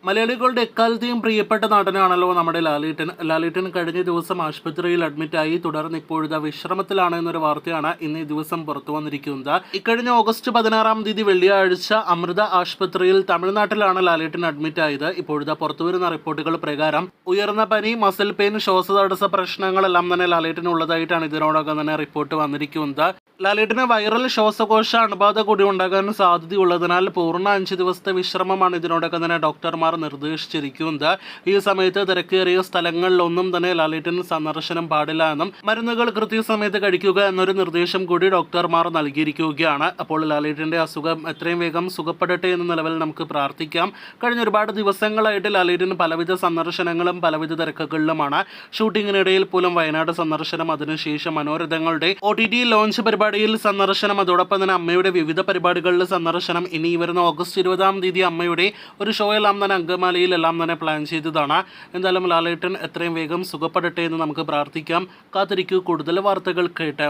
മലയാളികളുടെ എക്കാലത്തെയും പ്രിയപ്പെട്ട നടനാണല്ലോ നമ്മുടെ ലാലേട്ടൻ കഴിഞ്ഞ ദിവസം ആശുപത്രിയിൽ അഡ്മിറ്റായി. തുടർന്ന് ഇപ്പോഴത്തെ വിശ്രമത്തിലാണ് എന്നൊരു വാർത്തയാണ് ഇന്ന് ഈ ദിവസം പുറത്തു വന്നിരിക്കുന്നത്. ഇക്കഴിഞ്ഞ ഓഗസ്റ്റ് 16 തീയതി വെള്ളിയാഴ്ച അമൃത ആശുപത്രിയിൽ തമിഴ്നാട്ടിലാണ് ലാലേട്ടൻ അഡ്മിറ്റ് ആയത്. ഇപ്പോഴത്തെ പുറത്തുവരുന്ന റിപ്പോർട്ടുകൾ പ്രകാരം ഉയർന്ന പനി, മസിൽ പെയിൻ, ശ്വാസതടസ്സ പ്രശ്നങ്ങളെല്ലാം തന്നെ ലാലേട്ടന് ഉള്ളതായിട്ടാണ് ഇതിനോടകം തന്നെ റിപ്പോർട്ട് വന്നിരിക്കുന്നത്. ലാലേട്ടന് വൈറൽ ശ്വാസകോശ അണുബാധ കൂടി ഉണ്ടാകാൻ സാധ്യതയുള്ളതിനാൽ പൂർണ്ണ 5 ദിവസത്തെ വിശ്രമമാണ് ഇതിനോടകം തന്നെ ഡോക്ടർമാർ നിർദ്ദേശിച്ചിരിക്കുന്നത്. ഈ സമയത്ത് തിരക്കേറിയ സ്ഥലങ്ങളിലൊന്നും തന്നെ ലാലേട്ടൻ സന്ദർശനം പാടില്ല എന്നും മരുന്നുകൾ കൃത്യസമയത്ത് കഴിക്കുക എന്നൊരു നിർദ്ദേശം കൂടി ഡോക്ടർമാർ നൽകിയിരിക്കുകയാണ്. അപ്പോൾ ലാലേട്ടന്റെ അസുഖം എത്രയും വേഗം സുഖപ്പെടട്ടെ എന്ന നിലവിൽ നമുക്ക് പ്രാർത്ഥിക്കാം. കഴിഞ്ഞ ഒരുപാട് ദിവസങ്ങളായിട്ട് ലാലേട്ടൻ പലവിധ സന്ദർശനങ്ങളും പലവിധ തിരക്കുകളിലുമാണ്. ഷൂട്ടിങ്ങിനിടയിൽ പോലും വയനാട് സന്ദർശനം, അതിനുശേഷം മനോരഥങ്ങളുടെ OTT ലോഞ്ച് പരിപാടിയിൽ സന്ദർശനം, അതോടൊപ്പം തന്നെ അമ്മയുടെ വിവിധ പരിപാടികളിൽ സന്ദർശനം. ഇനി വരുന്ന ഓഗസ്റ്റ് 20 തീയതി അമ്മയുടെ ഒരു ഷോ എല്ലാം തന്നെ അങ്കമാലിയിലെല്ലാം തന്നെ പ്ലാൻ ചെയ്തതാണ്. എന്തായാലും ലാലേട്ടൻ എത്രയും വേഗം സുഖപ്പെടട്ടെ എന്ന് നമുക്ക് പ്രാർത്ഥിക്കാം. കാത്തിരിക്കൂ കൂടുതൽ വാർത്തകൾ കേട്ട്.